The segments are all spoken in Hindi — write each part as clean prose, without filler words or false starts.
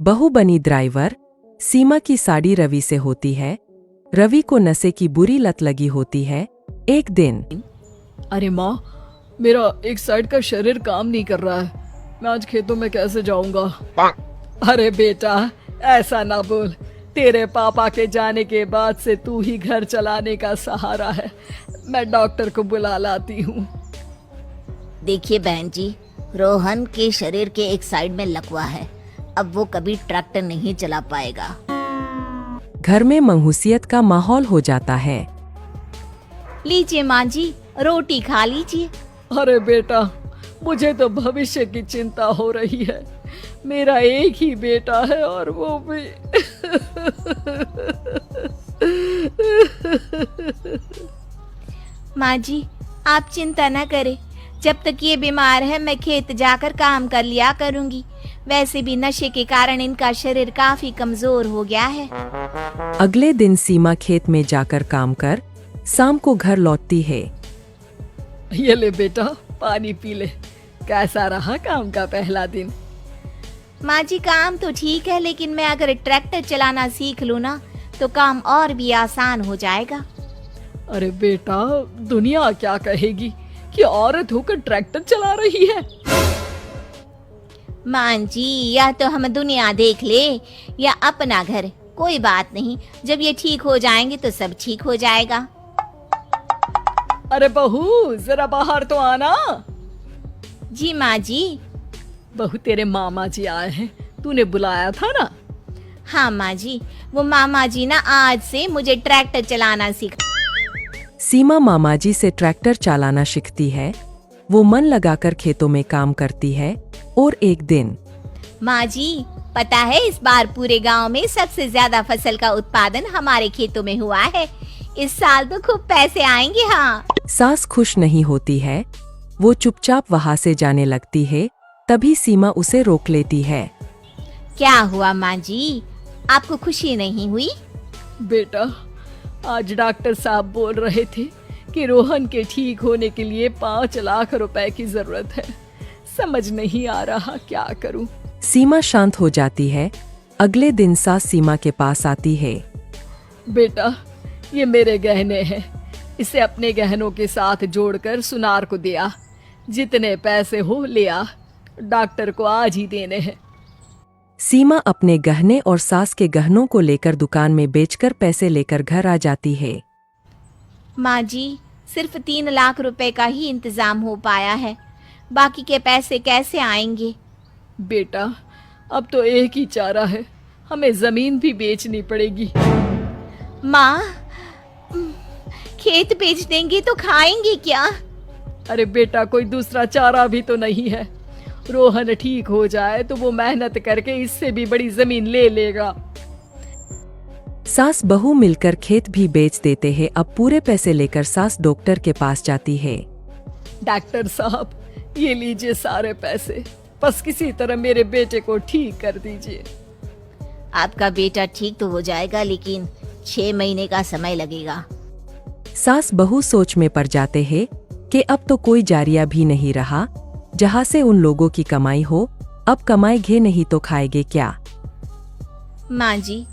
बहू बनी ड्राइवर। सीमा की साड़ी रवि से होती है। रवि को नशे की बुरी लत लगी होती है। एक दिन अरे माँ, मेरा एक साइड का शरीर काम नहीं कर रहा है। मैं आज खेतों में कैसे जाऊंगा? अरे बेटा, ऐसा ना बोल। तेरे पापा के जाने के बाद से तू ही घर चलाने का सहारा है। मैं डॉक्टर को बुला लाती हूँ। देखिए बहन जी, रोहन के शरीर के एक साइड में लकवा है। अब वो कभी ट्रैक्टर नहीं चला पाएगा। घर में मंहूसियत का माहौल हो जाता है। लीजिए माँ जी, रोटी खा लीजिए। अरे बेटा, मुझे तो भविष्य की चिंता हो रही है। मेरा एक ही बेटा है और वो भी माँ जी, आप चिंता न करें। जब तक ये बीमार है मैं खेत जाकर काम कर लिया करूँगी। वैसे भी नशे के कारण इनका शरीर काफी कमजोर हो गया है। अगले दिन सीमा खेत में जाकर काम कर शाम को घर लौटती है। ये ले बेटा, पानी पी ले। कैसा रहा काम का पहला दिन? माँ जी, काम तो ठीक है, लेकिन मैं अगर ट्रैक्टर चलाना सीख लूँ ना तो काम और भी आसान हो जाएगा। अरे बेटा, दुनिया क्या कहेगी कि औरत होकर ट्रैक्टर चला रही है। माँ जी, या तो हम दुनिया देख ले या अपना घर, कोई बात नहीं। जब ये ठीक हो जाएंगे तो सब ठीक हो जाएगा। अरे बहू, जरा बाहर तो आना। जी माँ जी। बहू, तेरे मामा जी आए हैं, तूने बुलाया था ना? हाँ माँ जी, वो मामा जी ना आज से मुझे ट्रैक्टर चलाना सिखा। सीमा मामाजी से ट्रैक्टर चलाना सीखती है। वो मन लगाकर खेतों में काम करती है। और एक दिन माँ जी, पता है इस बार पूरे गांव में सबसे ज्यादा फसल का उत्पादन हमारे खेतों में हुआ है। इस साल तो खूब पैसे आएंगे। हाँ। सास खुश नहीं होती है। वो चुपचाप वहाँ से जाने लगती है। तभी सीमा उसे रोक लेती है। क्या हुआ माँ जी, आपको खुशी नहीं हुई? बेटा, आज डॉक्टर साहब बोल रहे थे कि रोहन के ठीक होने के लिए 5 लाख रुपए की जरूरत है। समझ नहीं आ रहा क्या करूं। सीमा शांत हो जाती है। अगले दिन सास सीमा के पास आती है। बेटा, ये मेरे गहने हैं। इसे अपने गहनों के साथ जोड़कर सुनार को दिया। जितने पैसे हो ले आ। डॉक्टर को आज ही देने हैं। सीमा अपने गहने और सास के गहनों को लेकर दुकान में बेचकर पैसे लेकर घर आ जाती है। माँ जी, सिर्फ 3 लाख रुपए का ही इंतजाम हो पाया है। बाकी के पैसे कैसे आएंगे? बेटा, अब तो एक ही चारा है, हमें जमीन भी बेचनी पड़ेगी। माँ, खेत बेच देंगे तो खाएंगे क्या? अरे बेटा, कोई दूसरा चारा भी तो नहीं है। रोहन ठीक हो जाए तो वो मेहनत करके इससे भी बड़ी जमीन ले लेगा। सास बहू मिलकर खेत भी बेच देते हैं। अब पूरे पैसे लेकर सास डॉक्टर के पास जाती है। डॉक्टर साहब, ये लीजिए सारे पैसे। बस किसी तरह मेरे बेटे को ठीक कर दीजिए। आपका बेटा ठीक तो हो जाएगा, लेकिन 6 महीने का समय लगेगा। सास बहू सोच में पड़ जाते हैं कि अब तो कोई जारिया भी नहीं रहा जहाँ से उन लोगों की कमाई हो। अब कमाएंगे नहीं तो खाएंगे क्या? माँ जी,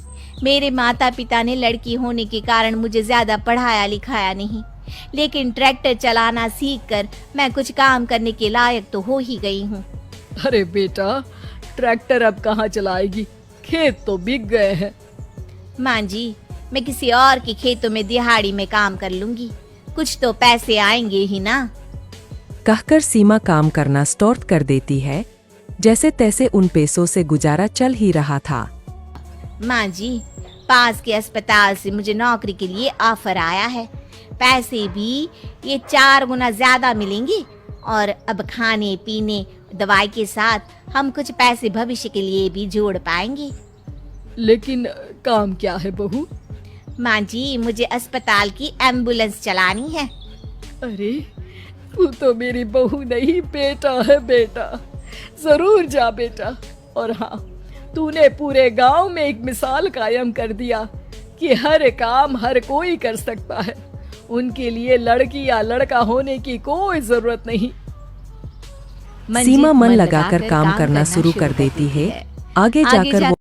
मेरे माता पिता ने लड़की होने के कारण मुझे ज्यादा पढ़ाया लिखाया नहीं, लेकिन ट्रैक्टर चलाना सीखकर मैं कुछ काम करने के लायक तो हो ही गई हूँ। अरे बेटा, ट्रैक्टर अब कहाँ चलाएगी? खेत तो बिक गए हैं। माँ जी, मैं किसी और के खेतों में दिहाड़ी में काम कर लूंगी। कुछ तो पैसे आएंगे ही ना। कहकर सीमा काम करना स्टार्ट कर देती है। जैसे तैसे उन पैसों से गुजारा चल ही रहा था। माँ जी, पास के अस्पताल से मुझे नौकरी के लिए ऑफर आया है। पैसे भी ये 4 गुना ज्यादा मिलेंगे और अब खाने पीने दवाई के साथ हम कुछ पैसे भविष्य के लिए भी जोड़ पाएंगे। लेकिन काम क्या है बहू? माँ जी, मुझे अस्पताल की एम्बुलेंस चलानी है। अरे, तू तो मेरी बहू नहीं, बेटा है। बेटा, जरूर जा बेटा। और हाँ, तूने पूरे गांव में एक मिसाल कायम कर दिया कि हर काम हर कोई कर सकता है। उनके लिए लड़की या लड़का होने की कोई जरूरत नहीं। सीमा मन लगाकर काम करना शुरू कर देती है। आगे जाकर वो